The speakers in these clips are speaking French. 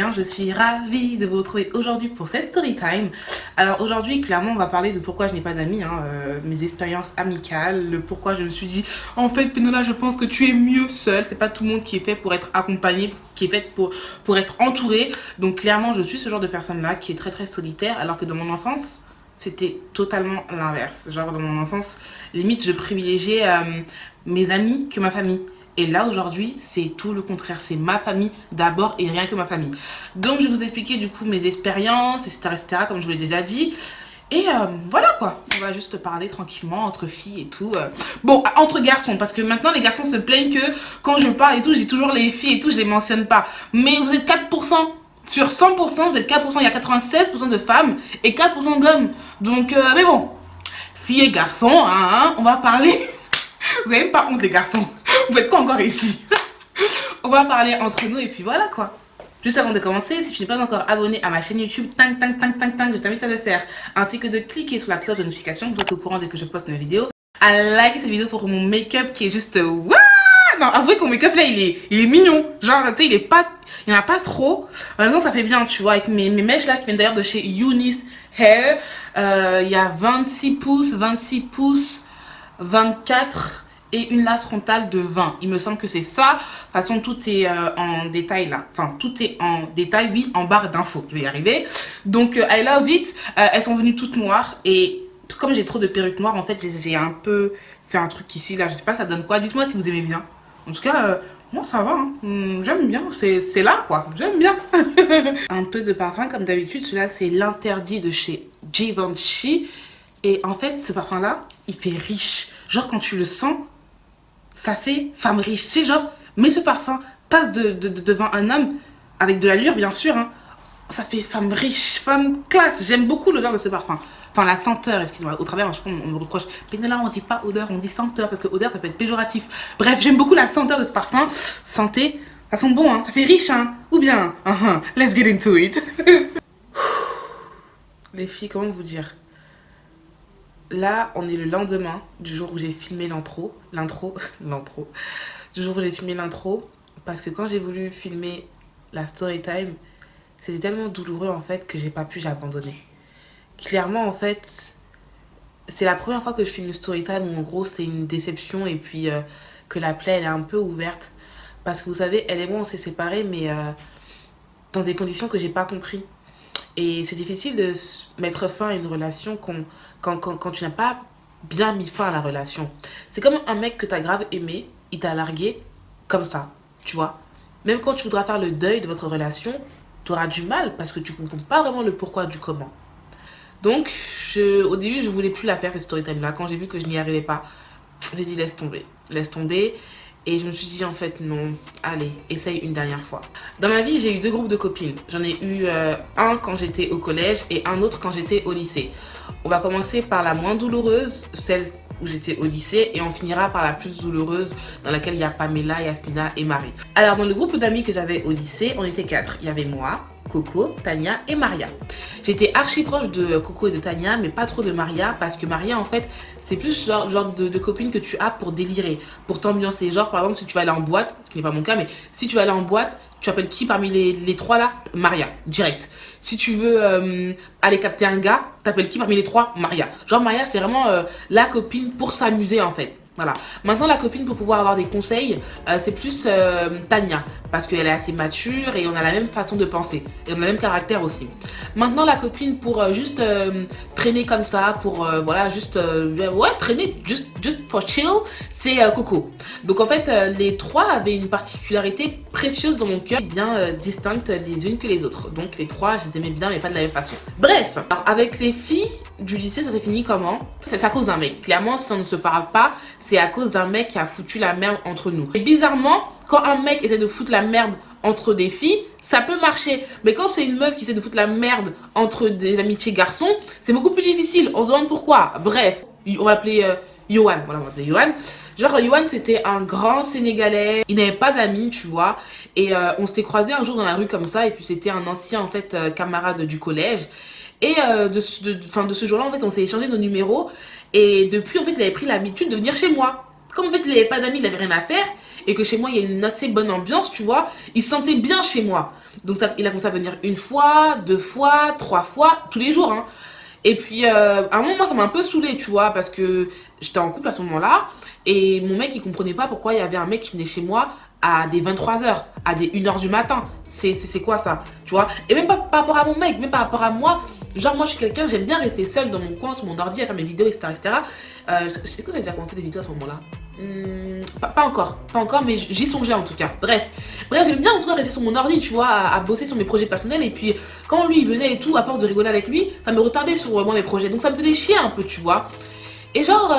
Alexis, je suis ravie de vous retrouver aujourd'hui pour cette story time. Alors aujourd'hui, clairement, on va parler de pourquoi je n'ai pas d'amis, mes expériences amicales, le pourquoi je me suis dit, en fait, Penola, je pense que tu es mieux seule. C'est pas tout le monde qui est fait pour être accompagné, qui est fait pour être entouré. Donc clairement, je suis ce genre de personne-là qui est très très solitaire, alors que dans mon enfance, c'était totalement l'inverse. Genre dans mon enfance, limite, je privilégiais mes amis que ma famille. Et là, aujourd'hui, c'est tout le contraire. C'est ma famille d'abord et rien que ma famille. Donc, je vais vous expliquer du coup mes expériences, etc., comme je vous l'ai déjà dit. Et voilà quoi. On va juste parler tranquillement entre filles et tout. Bon, entre garçons, parce que maintenant, les garçons se plaignent que quand je parle et tout, j'ai toujours les filles et tout, je les mentionne pas. Mais vous êtes 4%. Sur 100%, vous êtes 4%. Il y a 96% de femmes et 4% d'hommes. Donc, mais bon. Filles et garçons, on va parler... Vous n'avez même pas honte les garçons. Vous faites quoi encore ici? On va parler entre nous et puis voilà quoi. Juste avant de commencer, si tu n'es pas encore abonné à ma chaîne YouTube, je t'invite à le faire. Ainsi que de cliquer sur la cloche de notification pour être au courant dès que je poste une vidéo. À liker cette vidéo pour mon make-up qui est juste... Wouah! Non, avouez que mon make-up là, il est mignon. Genre, tu sais, il n'y en a pas trop. En même temps, ça fait bien, tu vois, avec mes mèches là qui viennent d'ailleurs de chez Eunice Hair. Il y a 26 pouces, 24 et une lace frontale de 20. Il me semble que c'est ça. De toute façon, tout est en détail là. Enfin, tout est en détail, oui, en barre d'infos. Je vais y arriver. Donc, I love it. Elles sont venues toutes noires. Et comme j'ai trop de perruques noires, en fait, j'ai un peu fait un truc ici, là. Je sais pas, ça donne quoi. Dites-moi si vous aimez bien. En tout cas, moi, ça va. J'aime bien. C'est là, quoi. J'aime bien. Un peu de parfum, comme d'habitude. Celui-là, c'est l'interdit de chez Givenchy. Et en fait, ce parfum-là, il fait riche. Genre, quand tu le sens, ça fait femme riche. C'est genre, mais ce parfum passe devant un homme, avec de l'allure, bien sûr. Ça fait femme riche, femme classe. J'aime beaucoup l'odeur de ce parfum. Enfin, la senteur, excusez-moi. Au travers, je crois qu'on me reproche. Mais là, on dit pas odeur, on dit senteur. Parce que odeur, ça peut être péjoratif. Bref, j'aime beaucoup la senteur de ce parfum. Santé, ça sent bon, ça fait riche. Ou bien, let's get into it. Les filles, comment vous dire? Là, on est le lendemain du jour où j'ai filmé l'intro. Du jour où j'ai filmé l'intro. Parce que quand j'ai voulu filmer la story time, c'était tellement douloureux en fait que j'ai pas pu, j'ai abandonné. Clairement, en fait, c'est la première fois que je filme une story time où en gros c'est une déception et puis que la plaie elle est un peu ouverte. Parce que vous savez, elle et moi on s'est séparés, mais dans des conditions que j'ai pas compris. Et c'est difficile de mettre fin à une relation quand tu n'as pas bien mis fin à la relation. C'est comme un mec que tu as grave aimé, il t'a largué comme ça, tu vois. Même quand tu voudras faire le deuil de votre relation, tu auras du mal parce que tu ne comprends pas vraiment le pourquoi du comment. Donc, au début, je voulais plus la faire cette story time là. Quand j'ai vu que je n'y arrivais pas, j'ai dit laisse tomber. Et je me suis dit en fait non, allez, essaye une dernière fois. Dans ma vie, j'ai eu deux groupes de copines. J'en ai eu un quand j'étais au collège et un autre quand j'étais au lycée. On va commencer par la moins douloureuse, celle où j'étais au lycée, et on finira par la plus douloureuse dans laquelle il y a Pamela, Yasmina et Marie. Alors dans le groupe d'amis que j'avais au lycée, on était 4. Il y avait moi, Coco, Tania et Maria. J'étais archi proche de Coco et de Tania, mais pas trop de Maria, parce que Maria en fait c'est plus genre de copine que tu as pour délirer, pour t'ambiancer. Genre par exemple si tu vas aller en boîte, ce qui n'est pas mon cas, mais si tu vas aller en boîte, tu appelles qui parmi les trois là? Maria, direct. Si tu veux aller capter un gars, t'appelles qui parmi les trois? Maria. Genre Maria c'est vraiment la copine pour s'amuser en fait. Voilà. Maintenant, la copine pour pouvoir avoir des conseils, c'est plus Tania. Parce qu'elle est assez mature et on a la même façon de penser. Et on a le même caractère aussi. Maintenant, la copine pour juste traîner comme ça, pour voilà, juste traîner, just for chill, c'est Coco. Donc en fait, les trois avaient une particularité précieuse dans mon cœur, bien distinctes les unes que les autres. Donc les trois, je les aimais bien, mais pas de la même façon. Bref, alors, avec les filles du lycée, ça s'est fini comment? C'est à cause d'un mec. Clairement, si on ne se parle pas, c'est à cause d'un mec qui a foutu la merde entre nous. Et bizarrement, quand un mec essaie de foutre la merde entre des filles, ça peut marcher. Mais quand c'est une meuf qui essaie de foutre la merde entre des amitiés garçons, c'est beaucoup plus difficile. On se demande pourquoi. Bref, on va l'appeler Yohan. Voilà, on va l'appeler Yohan. Genre, Yohan, c'était un grand Sénégalais. Il n'avait pas d'amis, tu vois. Et on s'était croisés un jour dans la rue comme ça. Et puis, c'était un ancien, en fait, camarade du collège. Et de ce jour-là, en fait, on s'est échangé nos numéros. Et depuis, en fait, il avait pris l'habitude de venir chez moi. Comme en fait il avait pas d'amis, il avait rien à faire, et que chez moi il y a une assez bonne ambiance, tu vois, il se sentait bien chez moi. Donc ça, il a commencé à venir une fois, deux fois, trois fois, tous les jours, hein. Et puis, à un moment, moi, ça m'a un peu saoulée, tu vois, parce que j'étais en couple à ce moment-là, et mon mec, il comprenait pas pourquoi il y avait un mec qui venait chez moi à des 23h, à des 1h du matin. C'est quoi ça, tu vois? Et même pas par rapport à mon mec, même par rapport à moi, genre, moi, je suis quelqu'un, j'aime bien rester seule dans mon coin, sur mon ordi, à faire mes vidéos, etc., etc. Est-ce que j'ai déjà commencé des vidéos à ce moment-là? Pas encore, mais j'y songeais en tout cas. Bref, j'aime bien en tout cas rester sur mon ordi, tu vois, à bosser sur mes projets personnels. Et puis, quand lui il venait et tout, à force de rigoler avec lui, ça me retardait sur moi mes projets. Donc ça me faisait chier un peu, tu vois. Et genre,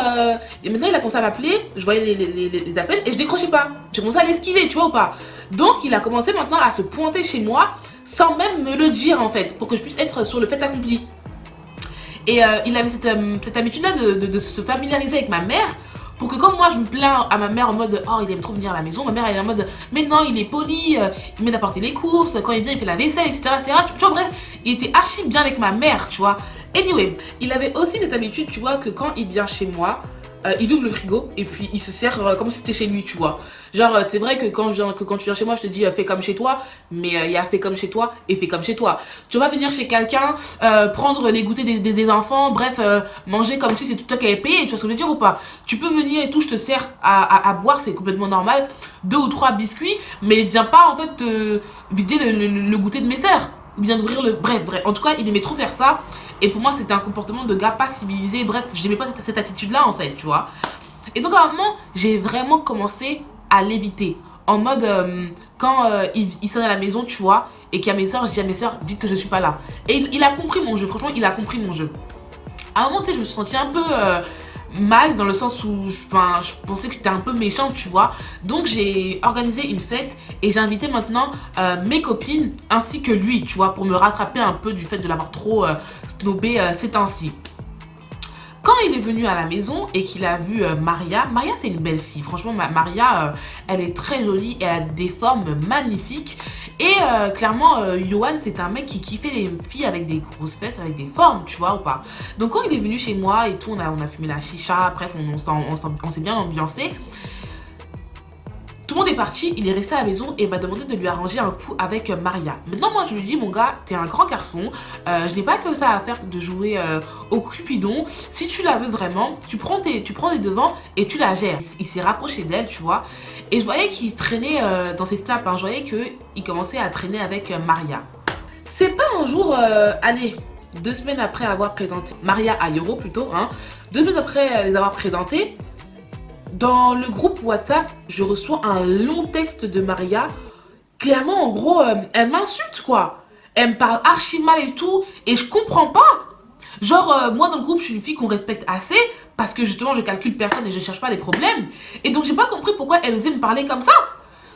et maintenant il a commencé à m'appeler, je voyais les appels et je décrochais pas. J'ai commencé à l'esquiver, tu vois ou pas. Donc il a commencé maintenant à se pointer chez moi sans même me le dire en fait, pour que je puisse être sur le fait accompli. Et il avait cette habitude-là de se familiariser avec ma mère. Pour que comme moi je me plains à ma mère en mode oh il aime trop venir à la maison, ma mère elle est en mode mais non il est poli, il m'aide à porter les courses, quand il vient il fait la vaisselle, etc. Tu vois, bref, il était archi bien avec ma mère, tu vois. Anyway, il avait aussi cette habitude, tu vois, que quand il vient chez moi, il ouvre le frigo et puis il se sert comme si c'était chez lui, tu vois. Genre, c'est vrai que quand tu viens chez moi, je te dis fais comme chez toi, mais il y a fais comme chez toi et fais comme chez toi. Tu vas venir chez quelqu'un, prendre les goûters des enfants, bref, manger comme si c'était toi qui avais payé, tu vois ce que je veux dire ou pas? Tu peux venir et tout, je te sers à boire, c'est complètement normal. 2 ou 3 biscuits, mais viens pas en fait vider le goûter de mes sœurs. Ou bien d'ouvrir le... Bref, en tout cas, il aimait trop faire ça. Et pour moi, c'était un comportement de gars pas civilisé. Bref, j'aimais pas cette attitude-là, en fait, tu vois. Et donc, à un moment, j'ai vraiment commencé à l'éviter. En mode, quand il sonne à la maison, tu vois, et qu'il y a mes soeurs, je dis à mes soeurs, dites que je suis pas là. Et il a compris mon jeu, franchement, il a compris mon jeu. À un moment, tu sais, je me suis sentie un peu... mal dans le sens où je pensais que j'étais un peu méchante, tu vois. Donc j'ai organisé une fête et j'ai invité maintenant mes copines ainsi que lui, tu vois, pour me rattraper un peu du fait de l'avoir trop snobé ces temps-ci. Quand il est venu à la maison et qu'il a vu Maria c'est une belle fille, franchement Maria elle est très jolie et elle a des formes magnifiques. Et clairement, Yohan, c'est un mec qui kiffait les filles avec des grosses fesses, avec des formes, tu vois, ou pas. Donc quand il est venu chez moi et tout, on a fumé la chicha, bref, on s'est bien ambiancé. Tout le monde est parti, il est resté à la maison et m'a demandé de lui arranger un coup avec Maria. Maintenant, moi, je lui dis, mon gars, t'es un grand garçon, je n'ai pas que ça à faire de jouer au Cupidon. Si tu la veux vraiment, tu prends tes devants et tu la gères. Il s'est rapproché d'elle, tu vois. Et je voyais qu'il traînait dans ses snaps, hein, je voyais qu'il commençait à traîner avec Maria. C'est pas un jour, allez, 2 semaines après avoir présenté Maria à Yoro plutôt, hein, 2 semaines après les avoir présentées, dans le groupe WhatsApp, je reçois un long texte de Maria. Clairement, en gros, elle m'insulte, quoi. Elle me parle archi mal et tout, et je comprends pas. Genre, moi dans le groupe, je suis une fille qu'on respecte assez, parce que justement, je calcule personne et je cherche pas les problèmes. Et donc, j'ai pas compris pourquoi elle osait me parler comme ça.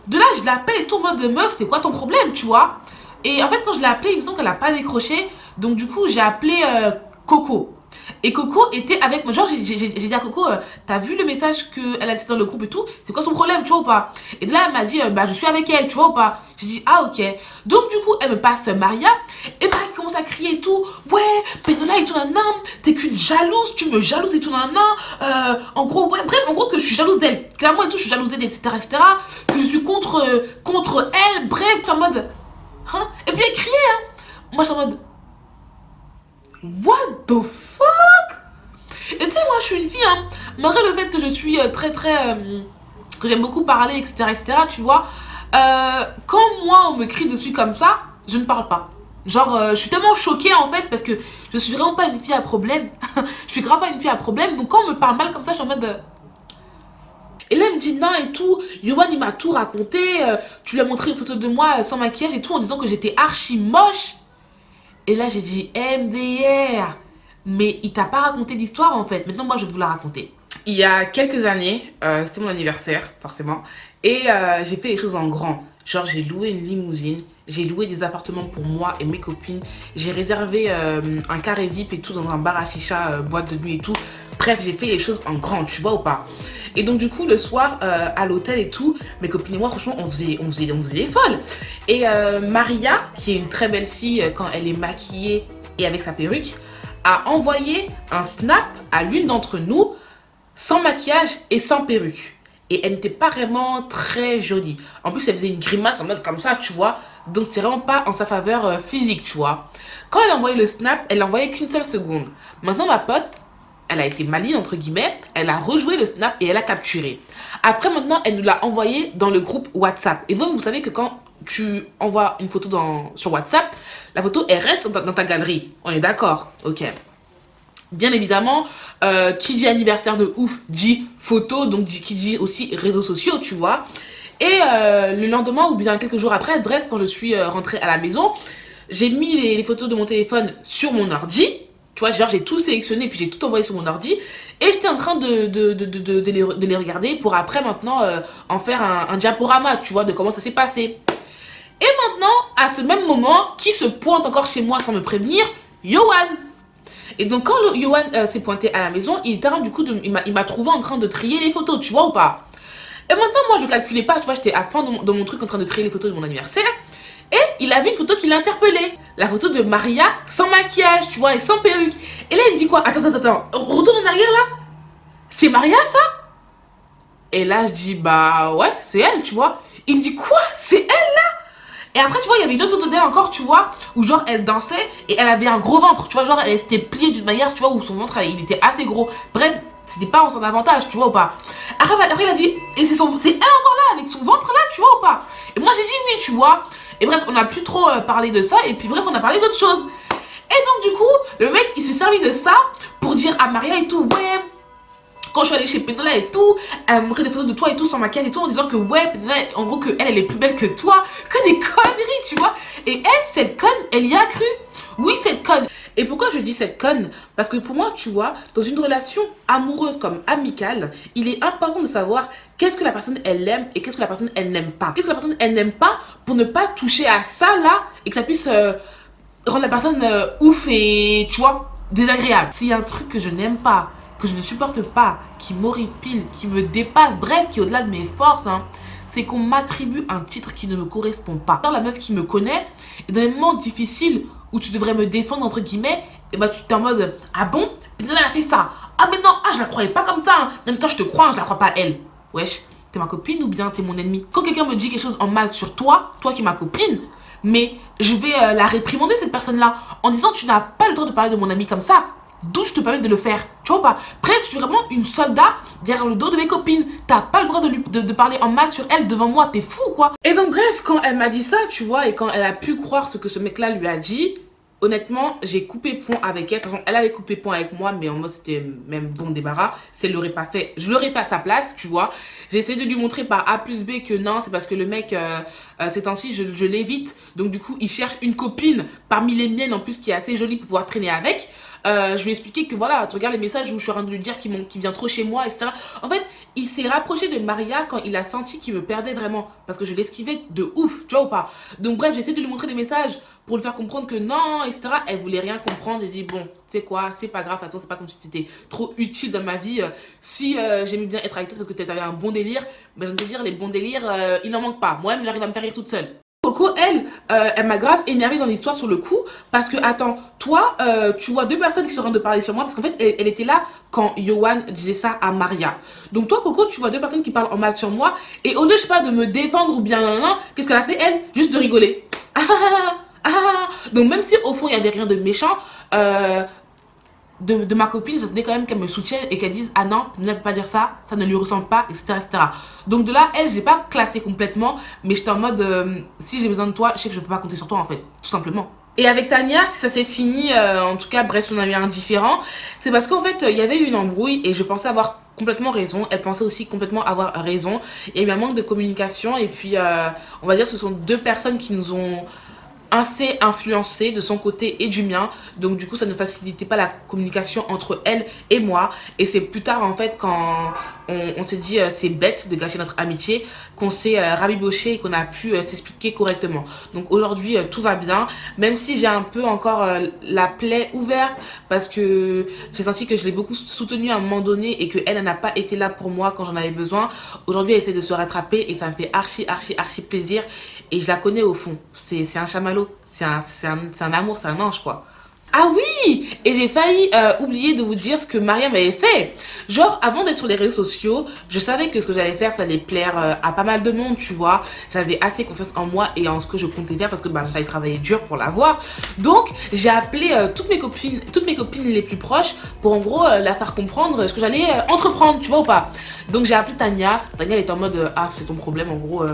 De là, je l'appelle et tout en mode meuf, c'est quoi ton problème, tu vois? Et en fait, quand je l'ai appelée, il me semble qu'elle a pas décroché. Donc, du coup, j'ai appelé Coco. Et Coco était avec moi. Genre, j'ai dit à Coco, t'as vu le message qu'elle a laissé dans le groupe et tout? C'est quoi son problème, tu vois ou pas? Et de là, elle m'a dit, bah, je suis avec elle, tu vois ou pas? J'ai dit, ah, ok. Donc, du coup, elle me passe Maria. Et bah, elle commence à crier et tout. Ouais, Penola et tout, nan, t'es qu'une jalouse, tu me jalouses et tout, nan, en gros, ouais, bref, en gros, que je suis jalouse d'elle. Clairement et tout, je suis jalouse d'elle, etc., etc. Que je suis contre elle. Bref, tu es en mode, hein? Et puis, elle criait, hein. Moi, je suis en mode, what the fuck? Et tu sais, moi je suis une fille, hein, malgré le fait que je suis que j'aime beaucoup parler, etc., tu vois, quand moi on me crie dessus comme ça, je ne parle pas. Genre, je suis tellement choquée en fait, parce que je suis vraiment pas une fille à problème. Je suis grave pas une fille à problème, donc quand on me parle mal comme ça, je suis en mode... Et là, elle me dit non et tout. Yohan, il m'a tout raconté. Tu lui as montré une photo de moi sans maquillage et tout, en disant que j'étais archi moche. Et là, j'ai dit MDR. Mais il t'a pas raconté l'histoire en fait. Maintenant, moi, je vais vous la raconter. Il y a quelques années, c'était mon anniversaire, forcément. Et j'ai fait les choses en grand. Genre, j'ai loué une limousine. J'ai loué des appartements pour moi et mes copines. J'ai réservé un carré VIP et tout dans un bar à chicha, boîte de nuit et tout. Bref, j'ai fait les choses en grand, tu vois ou pas? Et donc, du coup, le soir, à l'hôtel et tout, mes copines et moi, franchement, on faisait les folles. Et Maria, qui est une très belle fille quand elle est maquillée et avec sa perruque, a envoyé un snap à l'une d'entre nous sans maquillage et sans perruque. Et elle n'était pas vraiment très jolie. En plus, elle faisait une grimace en mode comme ça, tu vois. Donc, c'est vraiment pas en sa faveur physique, tu vois. Quand elle a envoyé le snap, elle l'a envoyé qu'une seule seconde. Maintenant, ma pote, elle a été maligne, entre guillemets. Elle a rejoué le snap et elle a capturé. Après, maintenant, elle nous l'a envoyé dans le groupe WhatsApp. Et vous savez que quand tu envoies une photo sur WhatsApp, la photo, elle reste dans ta galerie. On est d'accord? Ok. Bien évidemment, qui dit anniversaire de ouf dit photo, donc qui dit aussi réseaux sociaux, tu vois. Et le lendemain ou bien quelques jours après, bref, quand je suis rentrée à la maison, j'ai mis les photos de mon téléphone sur mon ordi. Tu vois, genre j'ai tout sélectionné puis j'ai tout envoyé sur mon ordi. Et j'étais en train de les regarder pour après maintenant en faire un diaporama, tu vois, de comment ça s'est passé. Et maintenant, à ce même moment, qui se pointe encore chez moi sans me prévenir? Yohan. Et donc quand Yohan s'est pointé à la maison, il était du coup, il m'a trouvé en train de trier les photos, tu vois ou pas? Et maintenant moi je calculais pas, tu vois, j'étais à fond dans mon truc en train de trier les photos de mon anniversaire. Et il a vu une photo qui l'a interpellé. La photo de Maria sans maquillage, tu vois, et sans perruque. Et là il me dit quoi? Attends, retourne en arrière là. C'est Maria ça? Et là je dis bah ouais, c'est elle, tu vois. Il me dit quoi? C'est elle là? Et après, tu vois, il y avait une autre photo d'elle encore, tu vois, où genre elle dansait et elle avait un gros ventre, tu vois, genre elle s'était pliée d'une manière, tu vois, où son ventre, il était assez gros. Bref, c'était pas en son avantage, tu vois ou pas. Après il a dit, et c'est elle encore là, avec son ventre là, tu vois ou pas. Et moi j'ai dit oui, tu vois. Et bref, on a plus trop parlé de ça, et puis bref, on a parlé d'autre chose. Et donc du coup, le mec, il s'est servi de ça pour dire à Maria et tout, ouais, quand je suis allée chez Penola et tout, elle m'a montré des photos de toi et tout sans maquillage et tout en disant que ouais, Penola, en gros que elle est plus belle que toi, que des conneries, tu vois. Et elle, cette conne, elle y a cru. Oui, cette conne. Et pourquoi je dis cette conne? Parce que pour moi, tu vois, dans une relation amoureuse comme amicale, il est important de savoir qu'est-ce que la personne elle aime et qu'est-ce que la personne elle n'aime pas. Qu'est-ce que la personne elle n'aime pas pour ne pas toucher à ça là et que ça puisse rendre la personne ouf et, tu vois, désagréable. S'il y a un truc que je n'aime pas, que je ne supporte pas, qui m'horripile, qui me dépasse, bref, qui est au-delà de mes forces, hein, c'est qu'on m'attribue un titre qui ne me correspond pas. Quand la meuf qui me connaît, et dans les moments difficiles où tu devrais me défendre, entre guillemets, et bah tu t'es en mode, ah bon? Puis elle a fait ça. Ah mais non, ah je la croyais pas comme ça. Hein. En même temps, je te crois, hein, je la crois pas elle. Wesh, t'es ma copine ou bien t'es mon ennemi? Quand quelqu'un me dit quelque chose en mal sur toi, toi qui es ma copine, mais je vais la réprimander cette personne-là en disant tu n'as pas le droit de parler de mon ami comme ça. D'où je te permets de le faire, tu vois pas? Bref, je suis vraiment une soldat derrière le dos de mes copines. T'as pas le droit de parler en mal sur elle devant moi, t'es fou quoi. Et donc bref, quand elle m'a dit ça, tu vois, et quand elle a pu croire ce que ce mec là lui a dit, honnêtement, j'ai coupé point avec elle. De toute façon, elle avait coupé point avec moi, mais en mode c'était même bon débarras. Si elle l'aurait pas fait, je l'aurais fait à sa place, tu vois. J'ai essayé de lui montrer par A plus B que non, c'est parce que le mec, ces temps-ci, je l'évite. Donc du coup, il cherche une copine parmi les miennes, en plus, qui est assez jolie pour pouvoir traîner avec. Je lui ai expliqué que voilà, tu regardes les messages où je suis en train de lui dire qu'il vient trop chez moi, etc. En fait, il s'est rapproché de Maria quand il a senti qu'il me perdait vraiment. Parce que je l'esquivais de ouf, tu vois ou pas. Donc bref, j'ai essayé de lui montrer des messages pour lui faire comprendre que non, etc. Elle voulait rien comprendre. J'ai dit, bon, tu sais quoi, c'est pas grave, de toute façon, c'est pas comme si t'étais trop utile dans ma vie. Si j'aimais bien être avec toi parce que t'avais un bon délire, mais je vais te dire, les bons délires, il n'en manque pas. Moi-même, j'arrive à me faire rire toute seule. Coco, elle m'a grave énervée dans l'histoire sur le coup. Parce que, attends, toi, tu vois deux personnes qui sont en train de parler sur moi. Parce qu'en fait, elle était là quand Yohan disait ça à Maria. Donc, toi, Coco, tu vois deux personnes qui parlent en mal sur moi. Et au lieu, je sais pas, de me défendre ou bien, non, qu'est-ce qu'elle a fait, elle? Juste de rigoler. Donc, même si au fond, il n'y avait rien de méchant, de ma copine, je tenais quand même qu'elle me soutienne et qu'elle dise ah non, ne peut pas dire ça, ça ne lui ressemble pas, etc. etc. Donc de là, elle, je l'ai pas classée complètement, mais j'étais en mode si j'ai besoin de toi, je sais que je peux pas compter sur toi en fait, tout simplement. Et avec Tania, si ça s'est fini, en tout cas, bref, on a eu un différend, c'est parce qu'en fait, il y avait eu une embrouille et je pensais avoir complètement raison. Elle pensait aussi complètement avoir raison. Il y a eu un manque de communication et puis, on va dire, ce sont deux personnes qui nous ont assez influencé de son côté et du mien, donc du coup ça ne facilitait pas la communication entre elle et moi. Et c'est plus tard en fait quand on s'est dit c'est bête de gâcher notre amitié, qu'on s'est rabiboché et qu'on a pu s'expliquer correctement. Donc aujourd'hui tout va bien, même si j'ai un peu encore la plaie ouverte parce que j'ai senti que je l'ai beaucoup soutenue à un moment donné et que elle n'a pas été là pour moi quand j'en avais besoin. Aujourd'hui elle essaie de se rattraper et ça me fait archi plaisir. Et je la connais au fond, c'est un chamallow, c'est un amour, c'est un ange quoi. Ah oui! Et j'ai failli oublier de vous dire ce que Maria m'avait fait. Genre, avant d'être sur les réseaux sociaux, je savais que ce que j'allais faire, ça allait plaire à pas mal de monde, tu vois. J'avais assez confiance en moi et en ce que je comptais faire parce que bah, j'allais travailler dur pour l'avoir. Donc, j'ai appelé toutes mes copines les plus proches pour en gros la faire comprendre ce que j'allais entreprendre, tu vois ou pas. Donc, j'ai appelé Tania. Tania, elle était en mode ah, c'est ton problème, en gros.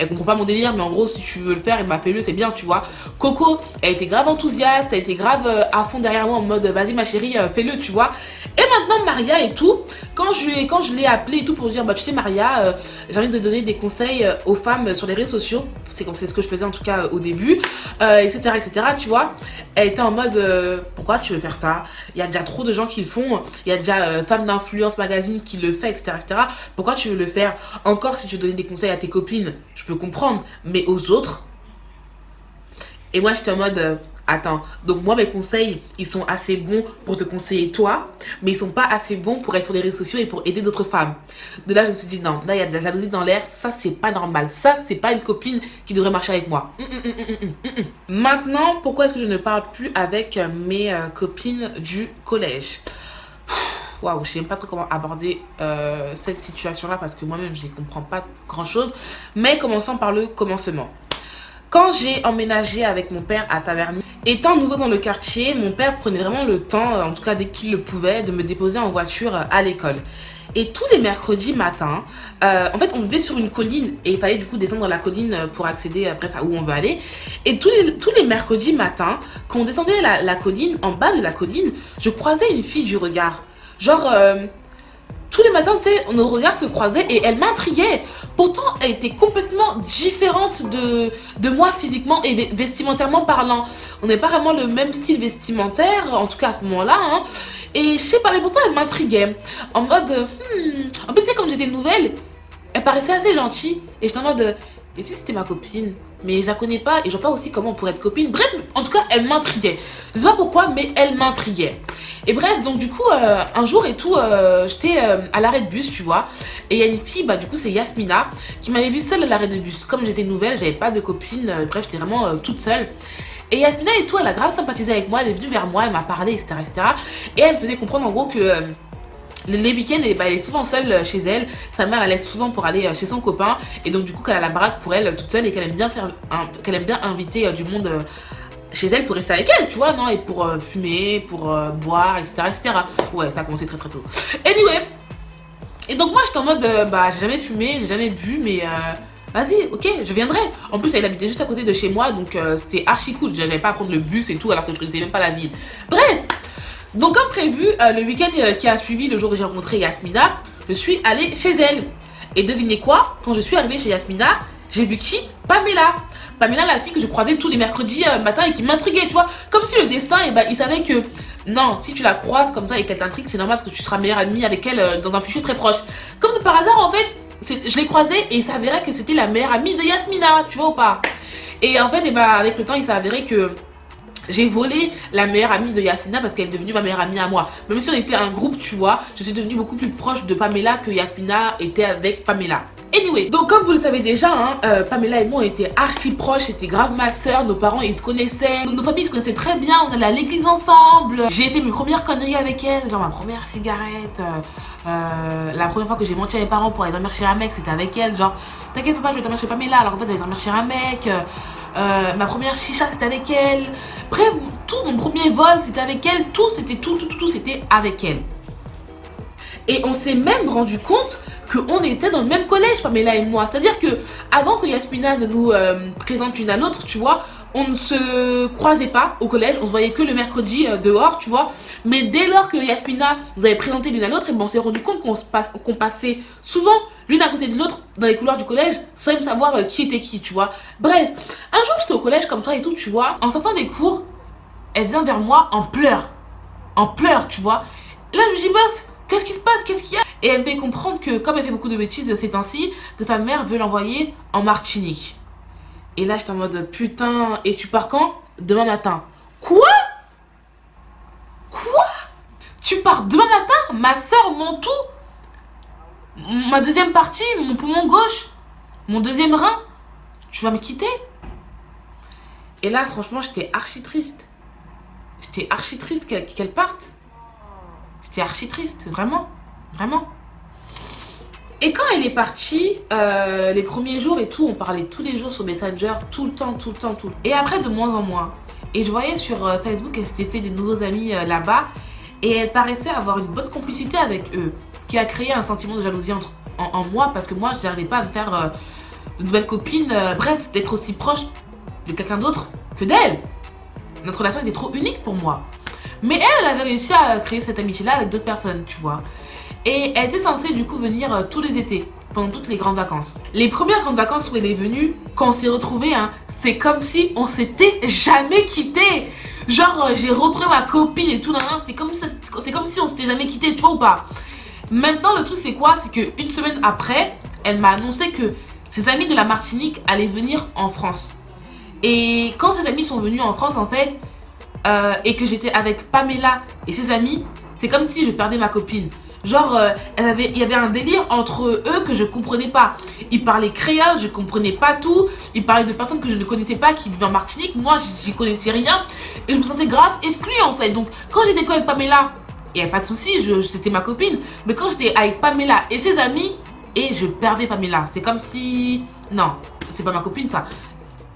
Elle comprend pas mon délire, mais en gros, si tu veux le faire, et bah fais-le, c'est bien, tu vois. Coco, elle était grave enthousiaste, elle était grave à fond derrière moi en mode vas-y ma chérie, fais-le, tu vois. Et maintenant, Maria et tout, quand je l'ai appelée et tout pour dire bah tu sais, Maria, j'ai envie de donner des conseils aux femmes sur les réseaux sociaux, c'est ce que je faisais en tout cas au début, etc., tu vois. Elle était en mode pourquoi tu veux faire ça? Il y a déjà trop de gens qui le font, il y a déjà Femmes d'influence magazine qui le fait, etc. Pourquoi tu veux le faire? Encore si tu veux donner des conseils à tes copines, je peux comprendre, mais aux autres. Et moi j'étais en mode attends, donc moi mes conseils ils sont assez bons pour te conseiller toi, mais ils sont pas assez bons pour être sur les réseaux sociaux et pour aider d'autres femmes. De là je me suis dit non, là il y a de la jalousie dans l'air, ça c'est pas normal, ça c'est pas une copine qui devrait marcher avec moi. Maintenant pourquoi est-ce que je ne parle plus avec mes copines du collège? Waouh, je sais même pas trop comment aborder cette situation-là parce que moi-même je n'y comprends pas grand-chose. Mais commençons par le commencement. Quand j'ai emménagé avec mon père à Taverny, étant nouveau dans le quartier, mon père prenait vraiment le temps, en tout cas dès qu'il le pouvait, de me déposer en voiture à l'école. Et tous les mercredis matins, en fait on vivait sur une colline et il fallait du coup descendre la colline pour accéder bref à où on veut aller. Et tous les mercredis matins, quand on descendait la colline, en bas de la colline, je croisais une fille du regard. Genre, tous les matins, tu sais, nos regards se croisaient et elle m'intriguait. Pourtant, elle était complètement différente de moi physiquement et vestimentairement parlant. On n'est pas vraiment le même style vestimentaire, en tout cas à ce moment-là. Hein. Et je sais pas, mais pourtant, elle m'intriguait. En mode, En plus, tu sais, comme j'étais nouvelle, elle paraissait assez gentille. Et j'étais en mode, et si c'était ma copine? Mais je la connais pas et je vois pas aussi comment on pourrait être copine. Bref, en tout cas, elle m'intriguait. Je sais pas pourquoi, mais elle m'intriguait. Et bref, donc du coup, un jour et tout, j'étais à l'arrêt de bus, tu vois. Et il y a une fille, bah du coup, c'est Yasmina, qui m'avait vue seule à l'arrêt de bus. Comme j'étais nouvelle, j'avais pas de copine, bref, j'étais vraiment toute seule. Et Yasmina et tout, elle a grave sympathisé avec moi, elle est venue vers moi, elle m'a parlé, etc. Et elle me faisait comprendre en gros que les week-ends, bah, elle est souvent seule chez elle. Sa mère, elle laisse souvent pour aller chez son copain. Et donc, du coup, qu'elle a la baraque pour elle toute seule et qu'elle aime bien qu'elle aime bien inviter du monde chez elle pour rester avec elle, tu vois, non? Et pour fumer, pour boire, etc. Ouais, ça a commencé très très tôt. Anyway. Et donc, moi, j'étais en mode, bah, j'ai jamais fumé, j'ai jamais bu, mais vas-y, ok, je viendrai. En plus, elle habitait juste à côté de chez moi, donc c'était archi cool. J'avais pas à prendre le bus et tout, alors que je connaissais même pas la ville. Bref. Donc comme prévu, le week-end qui a suivi, le jour où j'ai rencontré Yasmina, je suis allée chez elle. Et devinez quoi? Quand je suis arrivée chez Yasmina, j'ai vu qui? Pamela. Pamela, la fille que je croisais tous les mercredis matin et qui m'intriguait, tu vois. Comme si le destin, il savait que non, si tu la croises comme ça et qu'elle t'intrigue, c'est normal que tu seras meilleure amie avec elle dans un futur très proche. Comme de par hasard, en fait, je l'ai croisée et il s'avérait que c'était la meilleure amie de Yasmina, tu vois ou pas? Et en fait, avec le temps, il s'est avéré que j'ai volé la meilleure amie de Yasmina parce qu'elle est devenue ma meilleure amie à moi. Même si on était un groupe, tu vois, je suis devenue beaucoup plus proche de Pamela que Yasmina était avec Pamela. Anyway, donc comme vous le savez déjà, hein, Pamela et moi on était archi proches, c'était grave ma soeur, nos parents ils se connaissaient, nos familles se connaissaient très bien, on allait à l'église ensemble. J'ai fait mes premières conneries avec elle, genre ma première cigarette, la première fois que j'ai menti à mes parents pour aller dormir chez un mec, c'était avec elle, genre t'inquiète papa, je vais dormir chez Pamela, alors en fait j'allais dormir chez un mec. Ma première chicha c'était avec elle. Bref, tout mon premier vol c'était avec elle. Tout c'était c'était avec elle. Et on s'est même rendu compte qu'on était dans le même collège, Pamela et moi. C'est-à-dire que avant que Yasmina ne nous présente une à l'autre, tu vois, on ne se croisait pas au collège, on se voyait que le mercredi dehors, tu vois. Mais dès lors que Yasmina nous avait présenté l'une à l'autre, on s'est rendu compte qu'on passait souvent l'une à côté de l'autre dans les couloirs du collège sans même savoir qui était qui, tu vois. Bref, un jour j'étais au collège comme ça et tout, tu vois. En sortant des cours, elle vient vers moi en pleurs, tu vois. Là je lui dis meuf, qu'est-ce qui se passe, qu'est-ce qu'il y a? Et elle me fait comprendre que comme elle fait beaucoup de bêtises ces temps-ci, que sa mère veut l'envoyer en Martinique. Et là, j'étais en mode, putain, et tu pars quand? Demain matin. Quoi? Quoi? Tu pars demain matin? Ma soeur, mon tout? Ma deuxième partie, mon poumon gauche? Mon deuxième rein? Tu vas me quitter? Et là, franchement, j'étais archi triste. j'étais archi triste qu'elle parte. J'étais archi triste, vraiment. Vraiment. Et quand elle est partie, les premiers jours et tout, on parlait tous les jours sur Messenger, tout le temps, tout le temps, tout le temps. Et après, de moins en moins. Et je voyais sur Facebook qu'elle s'était fait des nouveaux amis là-bas. Et elle paraissait avoir une bonne complicité avec eux. Ce qui a créé un sentiment de jalousie en moi, parce que moi, je n'arrivais pas à me faire de nouvelles copines. Bref, d'être aussi proche de quelqu'un d'autre que d'elle. Notre relation était trop unique pour moi. Mais elle avait réussi à créer cette amitié-là avec d'autres personnes, tu vois. Et elle était censée du coup venir tous les étés, pendant toutes les grandes vacances. Les premières grandes vacances où elle est venue, quand on s'est retrouvés, hein, c'est comme si on s'était jamais quitté. Genre j'ai retrouvé ma copine et tout, c'est comme si on s'était jamais quitté, tu vois ou pas. Maintenant le truc c'est quoi? C'est qu'une semaine après, elle m'a annoncé que ses amis de la Martinique allaient venir en France. Et quand ses amis sont venus en France en fait, et que j'étais avec Pamela et ses amis, c'est comme si je perdais ma copine. Genre, il y avait un délire entre eux que je comprenais pas. Ils parlaient créole, je comprenais pas tout. Ils parlaient de personnes que je ne connaissais pas qui vivaient en Martinique. Moi, j'y connaissais rien. Et je me sentais grave exclue en fait. Donc, quand j'étais avec Pamela, il n'y avait pas de souci, c'était ma copine. Mais quand j'étais avec Pamela et ses amis, et je perdais Pamela. C'est comme si... Non, c'est pas ma copine ça.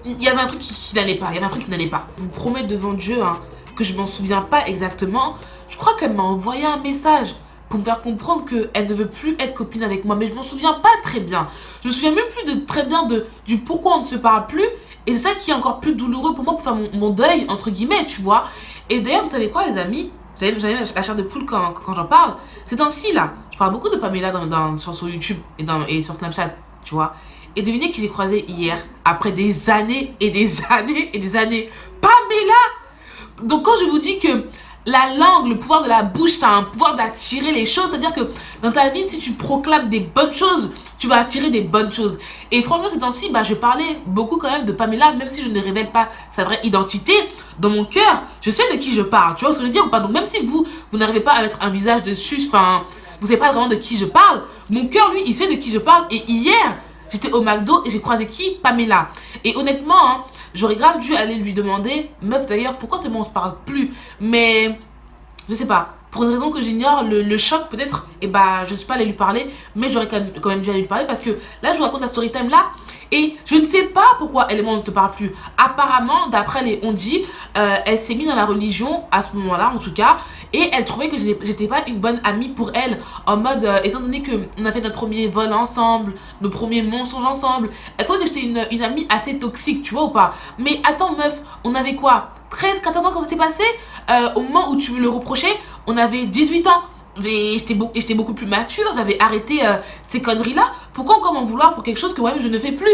Il y avait un truc qui n'allait pas. Il y avait un truc qui n'allait pas. Je vous promets devant Dieu hein, que je m'en souviens pas exactement. Je crois qu'elle m'a envoyé un message pour me faire comprendre qu'elle ne veut plus être copine avec moi. Mais je m'en souviens pas très bien. Je me souviens même plus très bien du pourquoi on ne se parle plus. Et c'est ça qui est encore plus douloureux pour moi, pour faire mon deuil, entre guillemets, tu vois. Et d'ailleurs, vous savez quoi, les amis? J'avais la chair de poule quand j'en parle. Ces temps-ci, là, je parle beaucoup de Pamela sur YouTube et sur Snapchat, tu vois. Et devinez qui j'ai croisé hier, après des années et des années et des années. Pamela! Donc quand je vous dis que la langue, le pouvoir de la bouche, ça a un pouvoir d'attirer les choses. C'est-à-dire que dans ta vie, si tu proclames des bonnes choses, tu vas attirer des bonnes choses. Et franchement, ces temps-ci, je parlais beaucoup quand même de Pamela, même si je ne révèle pas sa vraie identité. Dans mon cœur, je sais de qui je parle. Tu vois ce que je veux dire ou pas? Donc même si vous n'arrivez pas à mettre un visage dessus, enfin, vous savez pas vraiment de qui je parle, mon cœur, lui, il sait de qui je parle. Et hier, j'étais au McDo et j'ai croisé qui? Pamela. Et honnêtement, hein, j'aurais grave dû aller lui demander, meuf d'ailleurs, pourquoi on se parle plus? Mais je sais pas, pour une raison que j'ignore, le choc peut-être, et je suis pas allée lui parler, mais j'aurais quand même dû aller lui parler parce que là je vous raconte la story time là, et je ne sais pas pourquoi elle et moi on ne se parle plus. Apparemment, d'après les on-dit, elle s'est mise dans la religion à ce moment-là en tout cas, et elle trouvait que j'étais pas une bonne amie pour elle, en mode, étant donné qu'on a fait notre premier vol ensemble, nos premiers mensonges ensemble, elle trouvait que j'étais une amie assez toxique, tu vois ou pas? Mais attends meuf, on avait quoi, 13, 14 ans quand ça s'est passé? Au moment où tu me le reprochais, on avait 18 ans. J'étais beaucoup plus mature, j'avais arrêté ces conneries-là. Pourquoi encore m'en vouloir pour quelque chose que moi-même je ne fais plus?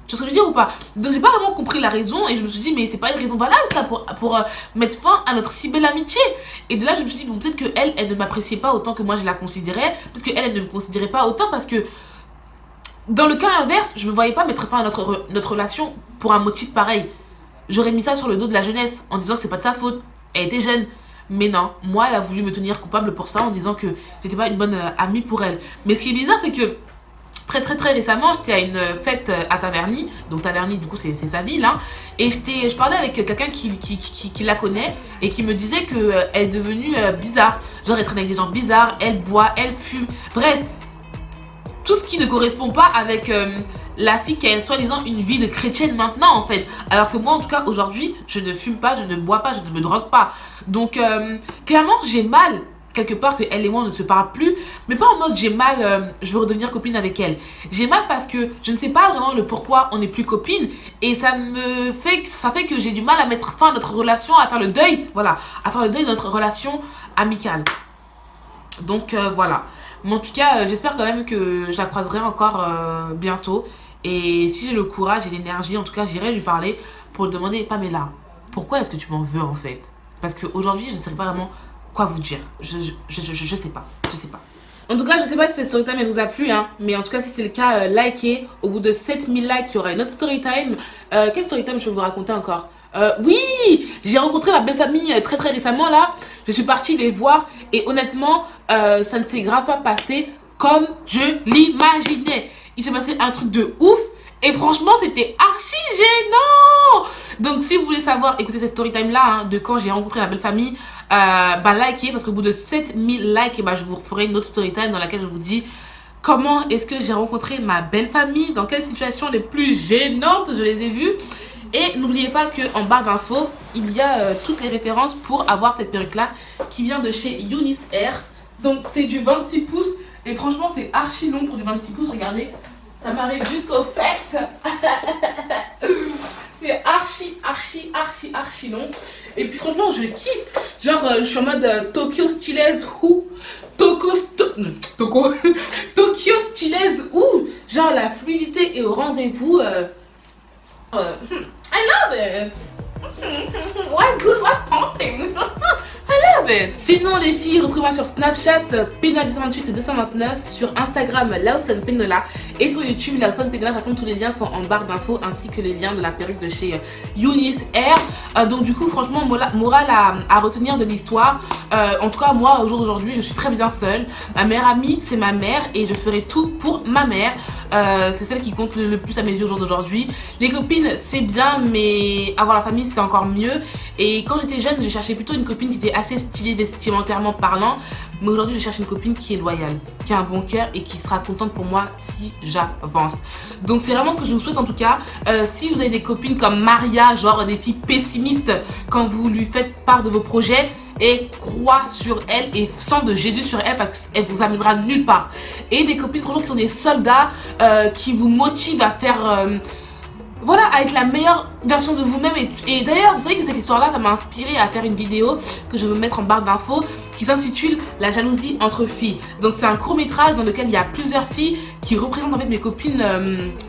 Tu vois ce que je veux dire ou pas? Donc j'ai pas vraiment compris la raison et je me suis dit mais c'est pas une raison valable ça pour mettre fin à notre si belle amitié. Et de là je me suis dit bon peut-être que elle ne m'appréciait pas autant que moi je la considérais. Peut-être qu'elle ne me considérait pas autant parce que dans le cas inverse, je me voyais pas mettre fin à notre relation pour un motif pareil. J'aurais mis ça sur le dos de la jeunesse en disant que c'est pas de sa faute. Elle était jeune. Mais non, moi elle a voulu me tenir coupable pour ça en disant que j'étais pas une bonne amie pour elle. Mais ce qui est bizarre c'est que très récemment j'étais à une fête à Taverny. Donc Taverny du coup c'est sa ville hein, et je parlais avec quelqu'un qui la connaît et qui me disait qu'elle est devenue bizarre. Genre elle traîne avec des gens bizarres, elle boit, elle fume, bref. Tout ce qui ne correspond pas avec la fille qui a soi-disant une vie de chrétienne maintenant en fait. Alors que moi en tout cas aujourd'hui je ne fume pas, je ne bois pas, je ne me drogue pas. Donc clairement j'ai mal quelque part que elle et moi on ne se parle plus. Mais pas en mode j'ai mal, je veux redevenir copine avec elle. J'ai mal parce que je ne sais pas vraiment le pourquoi on n'est plus copine. Et ça fait que j'ai du mal à mettre fin à notre relation, à faire le deuil. Voilà, à faire le deuil de notre relation amicale. Donc voilà. Mais en tout cas, j'espère quand même que je la croiserai encore bientôt. Et si j'ai le courage et l'énergie, en tout cas, j'irai lui parler pour lui demander, Pamela, pourquoi est-ce que tu m'en veux en fait? Parce qu'aujourd'hui, je ne sais pas vraiment quoi vous dire. Je sais pas. Je sais pas. En tout cas, je sais pas si cette story time elle vous a plu, hein, mais en tout cas, si c'est le cas, likez. Au bout de 7000 likes, il y aura une autre story time. Quelle story time je peux vous raconter encore? Oui, j'ai rencontré ma belle famille très récemment là. Je suis partie les voir et honnêtement, ça ne s'est grave pas passé comme je l'imaginais. Il s'est passé un truc de ouf et franchement, c'était archi gênant. Donc si vous voulez savoir, écoutez cette story time là hein, de quand j'ai rencontré ma belle famille, likez, parce qu'au bout de 7000 likes, je vous ferai une autre story time dans laquelle je vous dis comment est-ce que j'ai rencontré ma belle famille, dans quelles situations les plus gênantes je les ai vues. Et n'oubliez pas qu'en barre d'infos, il y a toutes les références pour avoir cette perruque là qui vient de chez Eunice Air. Donc c'est du 26 pouces et franchement c'est archi long pour du 26 pouces, regardez. Ça m'arrive jusqu'aux fesses. C'est archi long. Et puis franchement je kiffe. Genre je suis en mode Tokyo stylaise ou Tokyo stylaise ou genre la fluidité est au rendez-vous. I love it. What's good, what's pumping? I love it. Sinon les filles, retrouvez-moi sur Snapchat Penola228 229, sur Instagram Lawson Penola et sur YouTube Lawson Penola. De toute façon tous les liens sont en barre d'infos ainsi que les liens de la perruque de chez Eunice Air. Donc du coup franchement morale à retenir de l'histoire. En tout cas moi au jour d'aujourd'hui je suis très bien seule. Ma meilleure amie c'est ma mère et je ferai tout pour ma mère. C'est celle qui compte le plus à mes yeux au jour d'aujourd'hui. Les copines c'est bien mais avoir la famille c'est encore mieux. Et quand j'étais jeune je cherchais plutôt une copine qui était assez stylée vestimentairement parlant. Mais aujourd'hui je cherche une copine qui est loyale, qui a un bon cœur et qui sera contente pour moi si j'avance. Donc c'est vraiment ce que je vous souhaite en tout cas. Si vous avez des copines comme Maria, genre des filles pessimistes quand vous lui faites part de vos projets, et crois sur elle et sens de Jésus sur elle parce qu'elle vous amènera nulle part. Et des copines franchement qui sont des soldats qui vous motivent à faire voilà, à être la meilleure version de vous-même. Et d'ailleurs, vous savez que cette histoire-là, ça m'a inspiré à faire une vidéo que je veux mettre en barre d'infos qui s'intitule La jalousie entre filles. Donc c'est un court-métrage dans lequel il y a plusieurs filles qui représentent en fait mes copines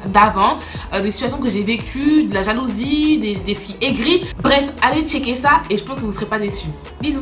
d'avant, des situations que j'ai vécues, de la jalousie, des filles aigries. Bref, allez checker ça et je pense que vous ne serez pas déçus. Bisous.